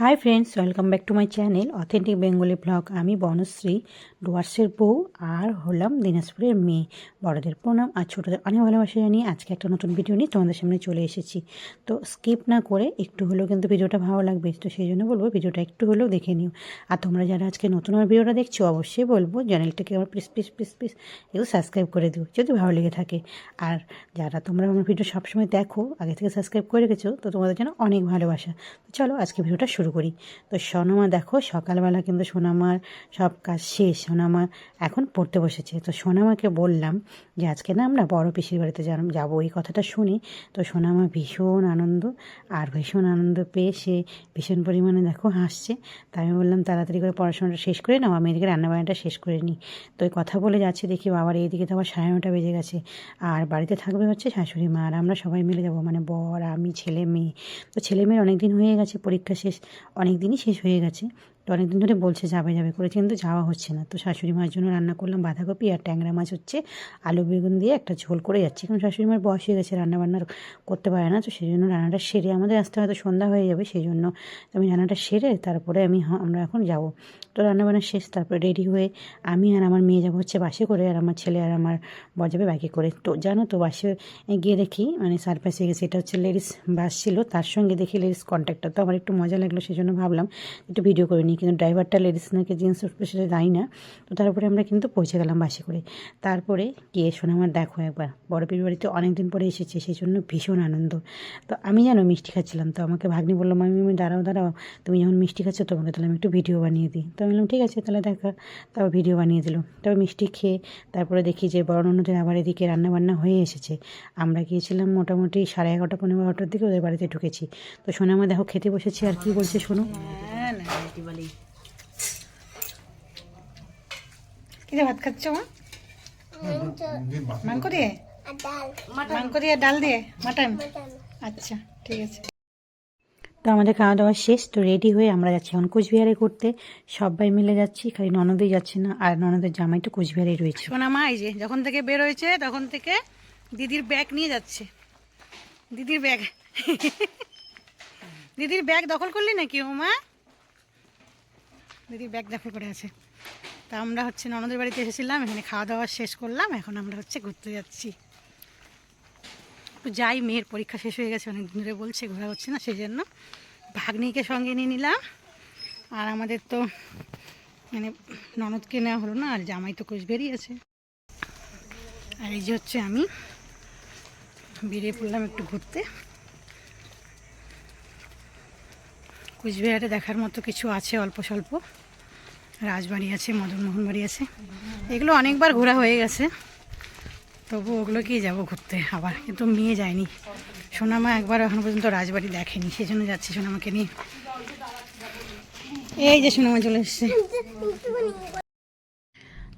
Hi friends, welcome back to my channel authentic Bengali blog. আমি বনশ্রী, ডুয়ার্সের বউ আর হলাম দিনাজপুরের মেয়ে। বড়দের প্রণাম আর ছোটোদের অনেক ভালোবাসা জানিয়ে আজকে একটা নতুন ভিডিও নিয়ে তোমাদের সামনে চলে এসেছি। তো স্কিপ না করে একটু হলেও কিন্তু ভিডিওটা ভালো লাগবে, তো সেই জন্য বলবো ভিডিওটা একটু হলেও দেখে নিও। আর তোমরা যারা আজকে নতুন আমার ভিডিওটা দেখছো অবশ্যই বলবো চ্যানেলটাকে আমার প্লিজ প্লিজ প্লিজ প্লিজ একটু সাবস্ক্রাইব করে দিও যদি ভালো লেগে থাকে। আর যারা তোমরা আমার ভিডিও সবসময় দেখো, আগে থেকে সাবস্ক্রাইব করে রেখেছো, তো তোমাদের জন্য অনেক ভালোবাসা। তো চলো আজকে ভিডিওটা শুরু করি। তো সোনামা দেখো সকালবেলা কিন্তু সোনামার সব কাজ শেষ, সোনামা এখন পড়তে বসেছে। তো সোনামাকে বললাম যে আজকে না আমরা বড় পিসির বাড়িতে যাবো। এই কথাটা শুনি তো সোনামা ভীষণ আনন্দ পেয়ে সে ভীষণ পরিমাণে দেখো হাসছে। তাই আমি বললাম তাড়াতাড়ি করে পড়াশোনাটা শেষ করে নাও, আমি এদিকে রান্নাবান্নাটা শেষ করে নিই। তো এই কথা বলে যাচ্ছে, দেখি বাবার এইদিকে তো আবার 9:30 বেজে গেছে। আর বাড়িতে থাকবে হচ্ছে শাশুড়ি মা, আর আমরা সবাই মিলে যাবো, মানে বর, আমি, ছেলে মেয়ে। তো ছেলে মেয়ের অনেক দিন হয়ে গেছে, পরীক্ষা শেষ অনেক দিনই শেষ হয়ে গেছে। তো অনেক দিন ধরে বলছে যাবে যাবে করে, কিন্তু যাওয়া হচ্ছে না। তো শাশুড়ি মার জন্য রান্না করলাম বাঁধাকপি আর ট্যাংরা মাছ হচ্ছে আলু বেগুন দিয়ে একটা ঝোল করে যাচ্ছি, কারণ শাশুড়ি মার বয়স হয়ে গেছে, রান্নাবান্না করতে পারে না। তো সেই জন্য রান্নাটা সেরে আমাদের আসতে হয়তো সন্ধ্যা হয়ে যাবে, সেই জন্য আমি রান্নাটা সেরে তারপরে আমরা এখন যাব। তো রান্নাবান্না শেষ, তারপরে রেডি হয়ে আমি আর আমার মেয়ে যাবো হচ্ছে বাসে করে, আর আমার ছেলে আর আমার বর যাবে বাইকে করে। তো জানো তো বাসে গিয়ে দেখি মানে সারপ্রাইজ হয়ে গেছে, এটা হচ্ছে লেডিস বাস ছিল, তার সঙ্গে দেখি লেডিস কন্ট্রাক্টর। তো আমার একটু মজা লাগলো, সেই জন্য ভাবলাম একটু ভিডিও করে নিই, কিন্তু ড্রাইভারটা লেডিস নাকি জেন্টস উঠবে সেটা জানি না। তো তারপরে আমরা কিন্তু পৌঁছে গেলাম বাসে করে। তারপরে গিয়ে সোনামার দেখো একবার বড় পিসির বাড়িতে অনেক দিন পরে এসেছে, সেই জন্য ভীষণ আনন্দ। তো আমি জানো মিষ্টি খাচ্ছিলাম, তো আমাকে ভাগ্নি বললো মামি দাঁড়াও তুমি যখন মিষ্টি খাচ্ছো তোমাকে তাহলে আমি একটু ভিডিও বানিয়ে দিই। তো আমি বললাম ঠিক আছে তাহলে দেখা। তারপর ভিডিও বানিয়ে দিল। তারপর মিষ্টি খেয়ে তারপরে দেখি যে বড় ননদের আবার এদিকে রান্নাবান্না হয়ে এসেছে। আমরা গিয়েছিলাম মোটামুটি 11:30 15:00 দিকে ওদের বাড়িতে ঢুকেছি। তো সোনামা দেখো খেতে বসেছি, আর কি বলছে শোনো। কি ভাত খাচ্ছ মা? মাংস দিয়ে ডাল দিয়ে মাটন। আচ্ছা ঠিক আছে। তো আমাদের খাওয়া দাওয়া শেষ, তো রেডি হয়ে আমরা যাচ্ছি এখন কোচবিহারে ঘুরতে। সবাই মিলে যাচ্ছি, খালি ননদই যাচ্ছে না, আর ননদের জামাই তো কোচবিহারে রয়েছে। সোনামা এই যে যখন থেকে বের হয়েছে তখন থেকে দিদির ব্যাগ নিয়ে যাচ্ছে। দিদির ব্যাগ দখল করলি নাকি ও মা? দিদির ব্যাগ দখল করে আছে। তা আমরা হচ্ছে ননদের বাড়িতে এসেছিলাম, এখানে খাওয়া দাওয়া শেষ করলাম, এখন আমরা হচ্ছে ঘুরতে যাচ্ছি। যাই, মেয়ের পরীক্ষা শেষ হয়ে গেছে, অনেক দিন ধরে বলছে ঘোরা হচ্ছে না, সেই জন্য ভাগ্নিকে সঙ্গে নিয়ে নিলাম। আর আমাদের তো মানে ননদকে নেওয়া হলো না, আর জামাই তো কোচবিহারই আছে। আর এই যে হচ্ছে আমি বেরিয়ে পড়লাম একটু ঘুরতে। কোচবিহারে দেখার মতো কিছু আছে অল্প স্বল্প, রাজবাড়ি আছে, মদনমোহন বাড়ি আছে, এগুলো অনেকবার ঘোরা হয়ে গেছে, তবু ওগুলোকেই যাবো ঘুরতে আবার, কিন্তু মেয়ে যায়নি। সোনামা একবার এখনো পর্যন্ত রাজবাড়ি দেখেনি, সেই জন্য যাচ্ছি সোনামাকে নিয়ে। এই যে সোনামা চলে এসছে।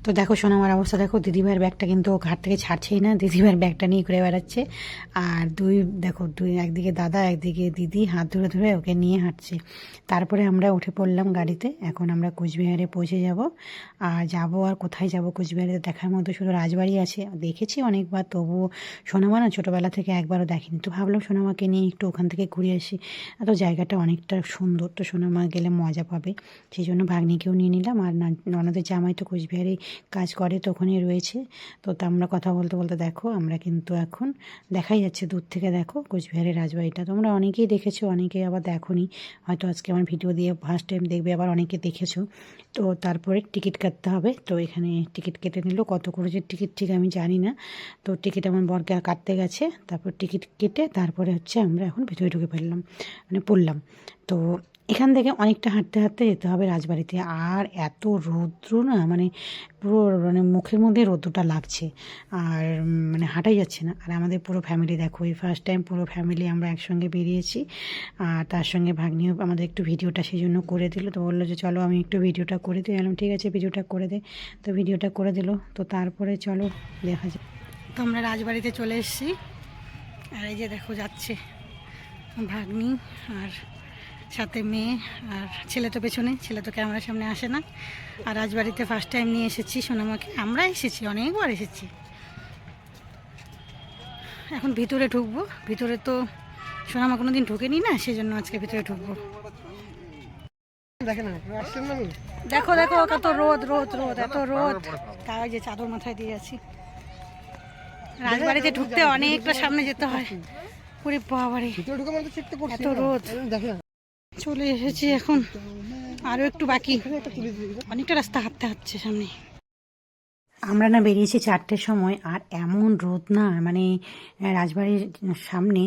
তো দেখো সোনামার অবস্থা দেখো, দিদিভাইয়ের ব্যাগটা কিন্তু ও ঘাট থেকে ছাড়ছেই না, দিদিভাইয়ের ব্যাগটা নিয়ে ঘুরে বেড়াচ্ছে। আর একদিকে দাদা একদিকে দিদি হাত ধরে ধরে ওকে নিয়ে হাঁটছে। তারপরে আমরা উঠে পড়লাম গাড়িতে, এখন আমরা কোচবিহারে পৌঁছে যাব। আর আর কোথায় যাব, কোচবিহারে দেখার মতো শুধু রাজবাড়ি আছে, দেখেছি অনেকবার, তবুও সোনামা না ছোটোবেলা থেকে একবারও দেখেনি। তো ভাবলাম সোনামাকে নিয়ে একটু ওখান থেকে ঘুরে আসি, এত জায়গাটা অনেকটা সুন্দর, তো সোনামা গেলে মজা পাবে, সেই জন্য ভাগ্নিকেও নিয়ে নিলাম। আর ননদের জামাই তো কোচবিহারে কাজ করে, তো ওখানেই রয়েছে। তো আমরা কথা বলতে বলতে দেখো আমরা কিন্তু এখন দেখাই যাচ্ছে দূর থেকে, দেখো কোচবিহারের রাজবাড়িটা। তোমরা অনেকেই দেখেছো, অনেকেই আবার দেখোনি, হয়তো আজকে আমার ভিডিও দিয়ে ফার্স্ট টাইম দেখবে, আবার অনেকে দেখেছো। তো তারপরে টিকিট কাটতে হবে, তো এখানে টিকিট কেটে নিল, কত করেছে টিকিট ঠিক আমি জানি না। তো টিকিট আমার বরকে কাটতে গেছে, তারপর টিকিট কেটে তারপরে হচ্ছে আমরা এখন ভিতরে ঢুকে ফেললাম, মানে পড়লাম। তো এখান থেকে অনেকটা হাঁটতে হাঁটতে যেতে হবে রাজবাড়িতে। আর এত রৌদ্র না, মানে পুরো মানে মুখের মধ্যে রৌদ্রটা লাগছে, আর মানে হাঁটাই যাচ্ছে না। আর আমাদের পুরো ফ্যামিলি দেখো, এই ফার্স্ট টাইম পুরো ফ্যামিলি আমরা একসঙ্গে বেরিয়েছি। আর তার সঙ্গে ভাগ্নিও আমাদের একটু ভিডিওটা সেই জন্য করে দিল, তো বললো যে চলো আমি একটু ভিডিওটা করে দিই। বললাম ঠিক আছে ভিডিওটা করে দে। তো ভিডিওটা করে দিল, তো তারপরে চলো দেখা যায়। তো আমরা রাজবাড়িতে চলে এসেছি, আর এই যে দেখো যাচ্ছে ভাগ্নি আর সাথে মেয়ে, আর ছেলে তো পেছনে, ছেলে তো ক্যামেরার সামনে আসে না। আর রাজবাড়িতে ফার্স্ট টাইম নিয়ে এসেছি সোনামাকে, আমরা এসেছি অনেকবার এসেছি। এখন ভিতরে ঢুকবো, ভিতরে তো সোনামা কোনো দিন ঢুকেনি না, সেই জন্য আজকে ভিতরে ঢুকবো। দেখো দেখো কত রোদ রোদ রোদ, এত রোদ। কাগজে চাদর মাথায় দিয়ে আছি। রাজবাড়িতে ঢুকতে অনেকটা সামনে যেতে হয়। ওরে বাবারে এত রোদ। চলে এসেছি এখন, আরো একটু বাকি, অনেকটা রাস্তা হাঁটতে হচ্ছে সামনে। আমরা না বেরিয়েছি 4টের সময়, আর এমন রোদ না, মানে রাজবাড়ির সামনে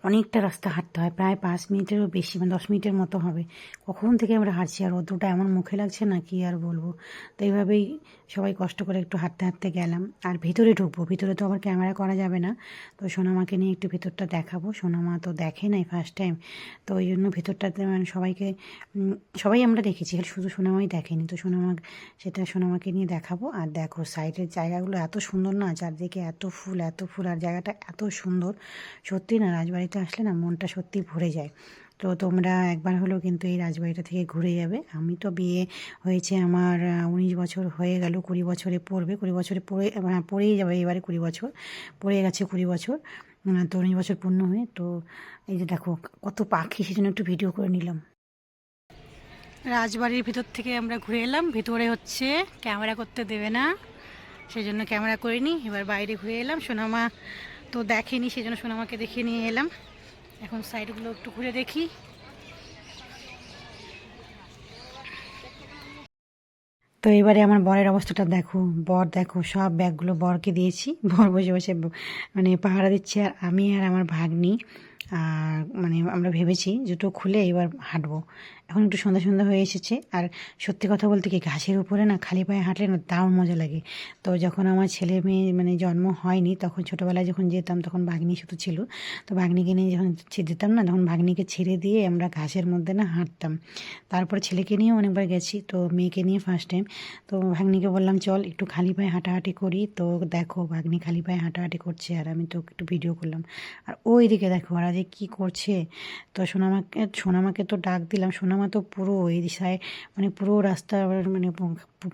অনেকটা রাস্তা হাঁটতে হয়, প্রায় 5 মিনিটেরও বেশি, মানে 10 মিনিটের মতো হবে। কখন থেকে আমরা হাঁটছি, আর রোদটা এমন মুখে লাগছে না, কি আর বলবো। তো এইভাবেই সবাই কষ্ট করে একটু হাঁটতে হাঁটতে গেলাম। আর ভিতরে ঢুকবো, ভিতরে তো আবার ক্যামেরা করা যাবে না, তো সোনামাকে নিয়ে একটু ভিতরটা দেখাবো। সোনামা তো দেখে নাই, ফার্স্ট টাইম, তো ওই জন্য ভিতরটাতে মানে সবাই আমরা দেখেছি, শুধু সোনামাই দেখেনি। তো সোনামাকে নিয়ে দেখাবো। আর দেখো সাইডের জায়গাগুলো এত সুন্দর না, চারদিকে এত ফুল এত ফুল, আর জায়গাটা এত সুন্দর। সত্যি না, রাজবাড়িতে আসলে না মনটা সত্যি ভরে যায়। তো তোমরা একবার হলেও কিন্তু এই রাজবাড়িটা থেকে ঘুরে যাবে। আমি তো বিয়ে হয়েছে আমার 19 বছর হয়ে গেল, 20 বছরে পড়বে, 20 বছরে পড়েই যাবে, এবারে 20 বছর পড়ে গেছে, 20 বছর। তো 19 বছর পূর্ণ হয়ে, তো এই যে দেখো কত পাখি, সেজন্য একটু ভিডিও করে নিলাম। রাজবাড়ির ভিতর থেকে আমরা ঘুরে এলাম। ভিতরে হচ্ছে ক্যামেরা করতে দেবে না, সেই জন্য ক্যামেরা করিনি। এবার বাইরে ঘুরে এলাম, সোনামা তো দেখেনি, সেই জন্য সোনামাকে দেখিয়ে নিয়ে এলাম। এখন সাইডগুলো একটু ঘুরে দেখি। তো এবারে আমার বরের অবস্থাটা দেখো, দেখো সব ব্যাগগুলো বরকে দিয়েছি, বর বসে বসে মানে পাহারা দিচ্ছে, আর আমি আর আমার ভাগ্নি। আর মানে আমরা ভেবেছি জুতো খুলে এবার হাঁটবো। এখন একটু সন্ধ্যা সন্ধ্যা হয়ে এসেছে, আর সত্যি কথা বলতে কি, ঘাসের উপরে না খালি পায়ে হাঁটলে না দারুণ মজা লাগে। তো যখন আমার ছেলে মেয়ে মানে জন্ম হয়নি, তখন ছোটোবেলায় যখন যেতাম, তখন ভাগ্নি শুধু ছিল। তো ভাগ্নিকে নিয়ে যখন যেতাম না, তখন ভাগ্নিকে ছেড়ে দিয়ে আমরা ঘাসের মধ্যে না হাঁটতাম। তারপরে ছেলেকে নিয়েও অনেকবার গেছি, তো মেয়েকে নিয়ে ফার্স্ট টাইম। তো ভাগ্নিকে বললাম চল একটু খালি পায়ে হাঁটাহাঁটি করি। তো দেখো ভাগ্নি খালি পায়ে হাঁটাহাঁটি করছে, আর আমি তো একটু ভিডিও করলাম। আর ওই দিকে দেখো ওরা যে কী করছে। তো সোনামাকে তো ডাক দিলাম, সোনামা তো পুরো এই দিশায় মানে পুরো রাস্তা মানে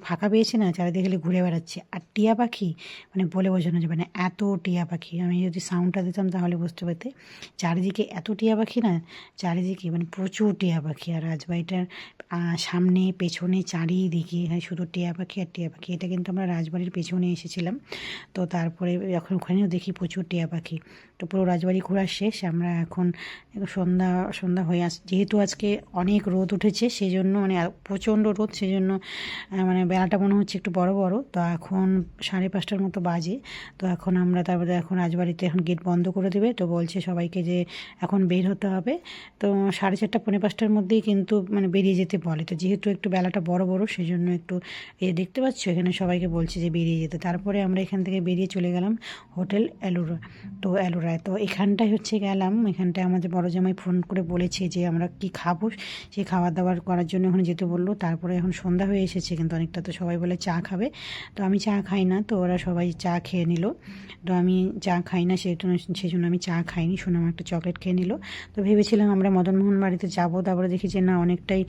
ফাঁকা পেয়েছে না, চারিদিকে খালি ঘুরে বেড়াচ্ছে। আর টিয়া পাখি মানে বলে বোঝানো যাবে না, এত টিয়া পাখি। আমি যদি সাউন্ডটা দিতাম তাহলে বুঝতে পারতে, চারিদিকে এত টিয়া পাখি না, চারিদিকে মানে প্রচুর টিয়া পাখি। আর রাজবাড়িটার সামনে পেছনে চারিদিকে শুধু টিয়া পাখি আর টিয়া পাখি। এটা কিন্তু আমরা রাজবাড়ির পেছনে এসেছিলাম। তো তারপরে এখন ওখানেও দেখি প্রচুর টিয়া পাখি। তো পুরো রাজবাড়ি ঘোরা শেষ, আমরা এখন সন্ধ্যা সন্ধ্যা হয়ে যেহেতু আজকে অনেক রোদ উঠেছে, সেই জন্য মানে প্রচণ্ড রোদ, সেই জন্য মানে বেলাটা মনে হচ্ছে একটু বড় বড়। তো এখন 5:30টার মতো বাজে। তো এখন আমরা তারপরে এখন রাজবাড়িতে এখন গেট বন্ধ করে দেবে। তো বলছে সবাইকে যে এখন বের হতে হবে। তো 4:30 পৌনে 5টার মধ্যেই কিন্তু মানে বেরিয়ে যেতে বলে। তো যেহেতু একটু বেলাটা বড় বড়, সেই জন্য একটু দেখতে পাচ্ছ এখানে সবাইকে বলছে যে বেরিয়ে যেতে। তারপরে আমরা এখান থেকে বেরিয়ে চলে গেলাম হোটেল এলোরা। তো এলোরায় তো এখানটায় হচ্ছে গেলাম, এখানটায় আমাদের বড় জামাই ফোন করে বলেছে যে আমরা কি খাবো, সেই খাবার দাবার করার জন্য ওখানে যেতে বললো। তারপরে এখন সন্ধ্যা হয়ে এসেছে কিন্তু অনেকটা, তো সবাই বলে চা খাবে। তো আমি চা খাই না, তো ওরা সবাই চা খেয়ে নিল। তো আমি চা খাই না, সেই জন্য আমি চা খাইনি। সোনামা একটা চকলেট খেয়ে নিল। তো ভেবেছিলাম আমরা মদনমোহন বাড়িতে যাবো, তারপরে দেখি যে না, অনেকটাই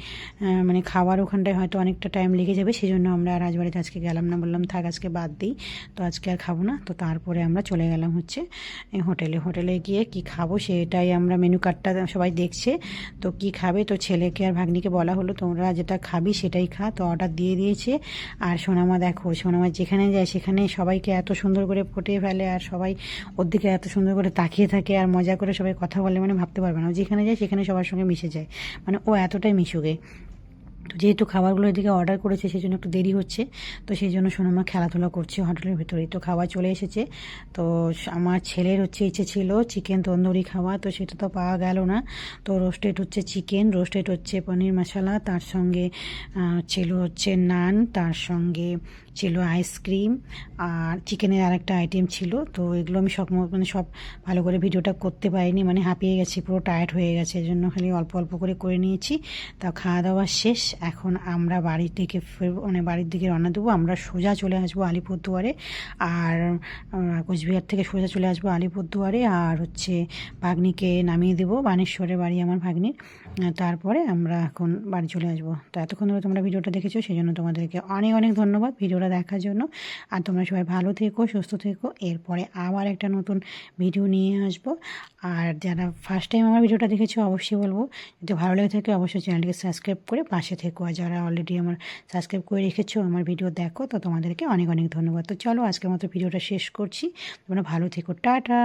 মানে খাবার ওখানটায় হয়তো অনেকটা টাইম লেগে যাবে, সেই জন্য আমরা রাজবাড়িতে আজকে গেলাম না। বললাম থাক আজকে বাদ দিই, তো আজকে আর খাবো না। তো তারপরে আমরা চলে গেলাম হচ্ছে হোটেলে গিয়ে কি খাবো সেটাই আমরা মেনু কার্ডটা সবাই দেখছে। তো কি খাবে, তো ছেলেকে আর ভাগ্নিকে বলা হলো তোমরা যেটা খাবি সেটাই খা। তো অর্ডার দিয়ে দিয়েছে। আর সোনামা দেখো, সোনামা যেখানে যায় সেখানে সবাইকে এত সুন্দর করে ফুটিয়ে ফেলে, আর সবাই ওর দিকে এত সুন্দর করে তাকিয়ে থাকে, আর মজা করে সবাই কথা বলে, মানে ভাবতে পারবে না। যেখানে যায় সেখানে সবার সঙ্গে মিশে যায়, মানে ও এতটাই মিশুগে। তো যেহেতু খাবারগুলো এদিকে অর্ডার করেছে, সেই জন্য একটু দেরি হচ্ছে। তো সেই জন্য সোনামা খেলাধুলা করছে হোটেলের ভিতরেই। তো খাবার চলে এসেছে। তো আমার ছেলের হচ্ছে ইচ্ছে ছিল চিকেন তন্দুরি খাওয়া, তো সেটা তো পাওয়া গেল না। তো রোস্টেড হচ্ছে চিকেন, রোস্টেড হচ্ছে পনির মশলা, তার সঙ্গে ছিল হচ্ছে নান, তার সঙ্গে ছিল আইসক্রিম, আর চিকেনের আরেকটা আইটেম ছিল। তো এগুলো আমি মানে সব ভালো করে ভিডিওটা করতে পারিনি, মানে হাঁপিয়ে গেছি, পুরো টায়ার্ড হয়ে গেছে, এই জন্য খালি অল্প অল্প করে নিয়েছি। তা খাওয়া দাওয়া শেষ, এখন আমরা বাড়ির দিকে মানে বাড়ির দিকে রওনা দেবো। আমরা সোজা চলে আসবো আলিপুরদুয়ারে, আর কোচবিহার থেকে সোজা চলে আসবো আলিপুরদুয়ারে। আর হচ্ছে ভাগ্নিকে নামিয়ে দেবো, বানেশ্বরে বাড়ি আমার ভাগ্নির। তারপরে আমরা এখন বাড়ি চলে আসবো। তো এতক্ষণ ধরে তোমরা ভিডিওটা দেখেছো, সেই জন্য তোমাদেরকে অনেক অনেক ধন্যবাদ ভিডিওটা দেখার জন্য। আর তোমরা সবাই ভালো থেকো, সুস্থ থেকো। এরপরে আবার একটা নতুন ভিডিও নিয়ে আসবো। আর যারা ফার্স্ট টাইম আমার ভিডিওটা দেখেছো, অবশ্যই বলবো যদি ভালো লেগে থাকে অবশ্যই চ্যানেলটিকে সাবস্ক্রাইব করে পাশে থেকো, আর যারা অলরেডি আমার সাবস্ক্রাইব করে রেখেছো, আমার ভিডিও দেখো, তো তোমাদেরকে অনেক অনেক ধন্যবাদ। তো চলো আজকের মতো ভিডিওটা শেষ করছি। তোমরা ভালো থেকো, টাটা।